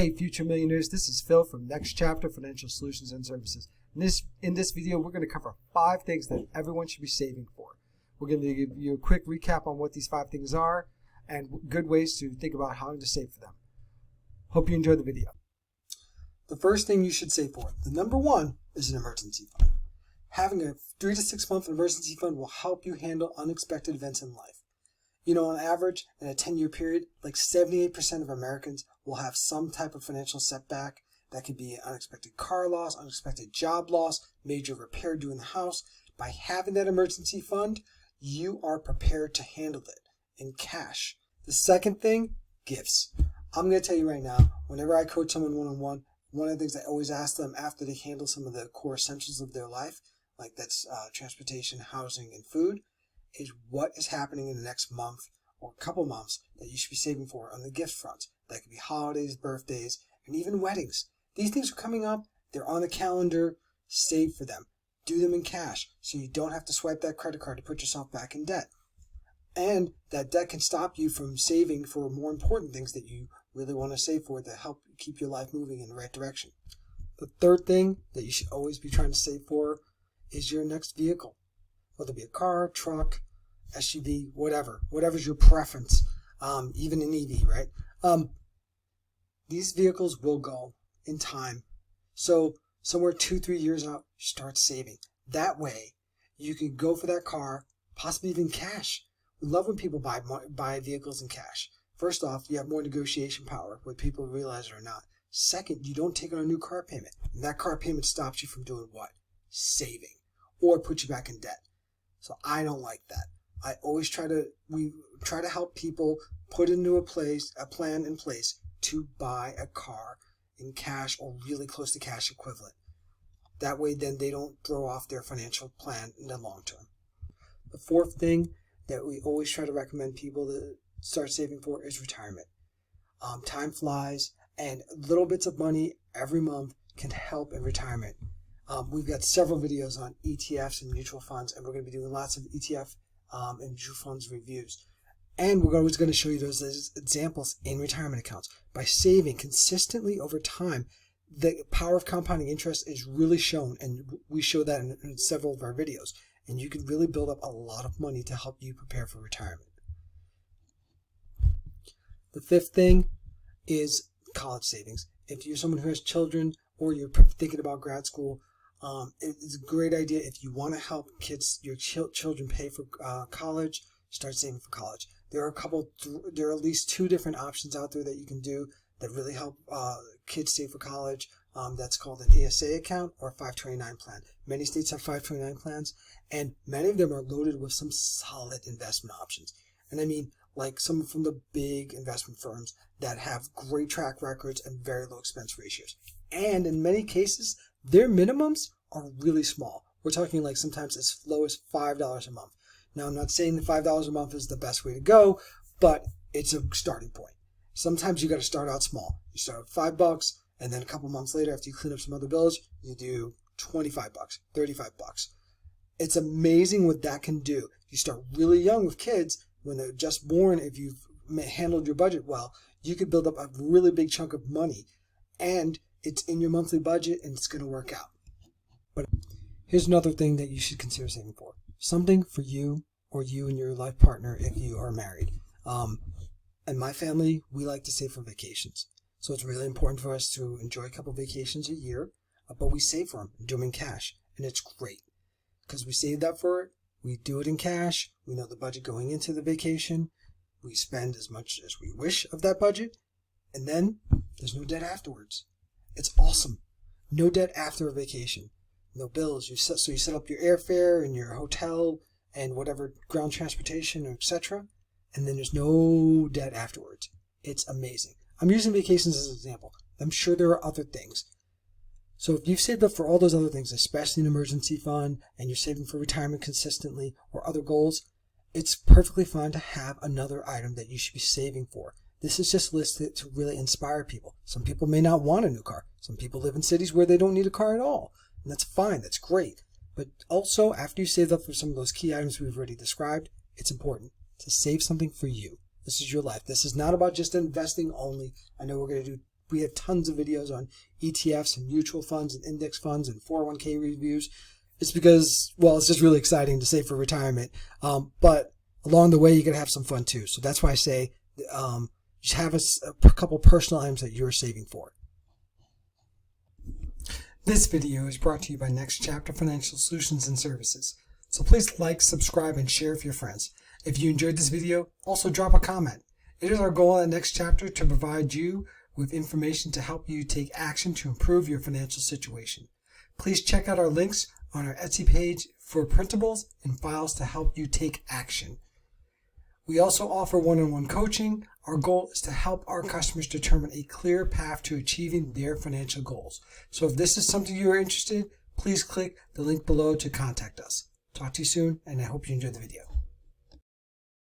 Hey future millionaires, this is Phil from Next Chapter Financial Solutions and Services. In this video, we're going to cover 5 things that everyone should be saving for. We're going to give you a quick recap on what these 5 things are and good ways to think about how to save for them. Hope you enjoy the video. The first thing you should save for, the number 1, is an emergency fund. Having a 3 to 6 month emergency fund will help you handle unexpected events in life. You know, on average, in a 10-year period, like 78% of Americans will have some type of financial setback. That could be unexpected car loss, unexpected job loss, major repair due in the house. By having that emergency fund, you are prepared to handle it in cash. The second thing, gifts. I'm going to tell you right now, whenever I coach someone one-on-one, one of the things I always ask them after they handle some of the core essentials of their life, like that's transportation, housing, and food, is what is happening in the next month or a couple months that you should be saving for on the gift front. That could be holidays, birthdays, and even weddings. These things are coming up. They're on the calendar. Save for them. Do them in cash so you don't have to swipe that credit card to put yourself back in debt. And that debt can stop you from saving for more important things that you really want to save for that help keep your life moving in the right direction. The third thing that you should always be trying to save for is your next vehicle. Whether it be a car, truck, SUV, whatever's your preference, even an EV, right? These vehicles will go in time. So somewhere 2-3 years out, start saving. That way, you can go for that car, possibly even cash. We love when people buy vehicles in cash. First off, you have more negotiation power, whether people realize it or not. Second, you don't take on a new car payment. And that car payment stops you from doing what? Saving. Or put you back in debt. So I don't like that. I always we try to help people put into a plan in place to buy a car in cash or really close to cash equivalent. That way then they don't throw off their financial plan in the long term. The fourth thing that we always try to recommend people to start saving for is retirement. Time flies and little bits of money every month can help in retirement. We've got several videos on ETFs and mutual funds, and we're going to be doing lots of ETF and mutual funds reviews. And we're always going to show you those examples in retirement accounts. By saving consistently over time, the power of compounding interest is really shown, and we show that in several of our videos. And you can really build up a lot of money to help you prepare for retirement. The fifth thing is college savings. If you're someone who has children or you're thinking about grad school, it's a great idea if you want to help your children pay for college, start saving for college. There are at least 2 different options out there that you can do that really help kids save for college. That's called an ESA account or a 529 plan. Many states have 529 plans, and many of them are loaded with some solid investment options. And I mean, like some from the big investment firms that have great track records and very low expense ratios. And in many cases, their minimums are really small. We're talking like sometimes as low as $5 a month. Now, I'm not saying that $5 a month is the best way to go, but it's a starting point. Sometimes you got to start out small. You start with $5, and then a couple months later, after you clean up some other bills, you do $25, $35. It's amazing what that can do. You start really young with kids when they're just born. If you've handled your budget well, you could build up a really big chunk of money, and it's in your monthly budget, and it's going to work out. But here's another thing that you should consider saving for. Something for you or you and your life partner if you are married. In my family, we like to save for vacations. So it's really important for us to enjoy a couple vacations a year, but we save for them and do them in cash. And it's great because we saved up for it. We do it in cash. We know the budget going into the vacation. We spend as much as we wish of that budget. And then there's no debt afterwards. It's awesome. No debt after a vacation. No bills. So you set up your airfare and your hotel and whatever ground transportation, etc. And then there's no debt afterwards. It's amazing. I'm using vacations as an example. I'm sure there are other things. So if you've saved up for all those other things, especially an emergency fund, and you're saving for retirement consistently or other goals, it's perfectly fine to have another item that you should be saving for. This is just listed to really inspire people. Some people may not want a new car. Some people live in cities where they don't need a car at all. And that's fine. That's great. But also, after you saved up for some of those key items we've already described, it's important to save something for you. This is your life. This is not about just investing only. I know we're going to do we have tons of videos on ETFs and mutual funds and index funds and 401k reviews. It's because, well, it's just really exciting to save for retirement. But along the way, you got to have some fun too. So that's why I say just have a couple personal items that you're saving for. This video is brought to you by Next Chapter Financial Solutions and Services. So please like, subscribe, and share with your friends. If you enjoyed this video, also drop a comment. It is our goal at Next Chapter to provide you with information to help you take action to improve your financial situation. Please check out our links on our Etsy page for printables and files to help you take action. We also offer one-on-one coaching. Our goal is to help our customers determine a clear path to achieving their financial goals. So if this is something you're interested in, please click the link below to contact us. Talk to you soon, and I hope you enjoyed the video.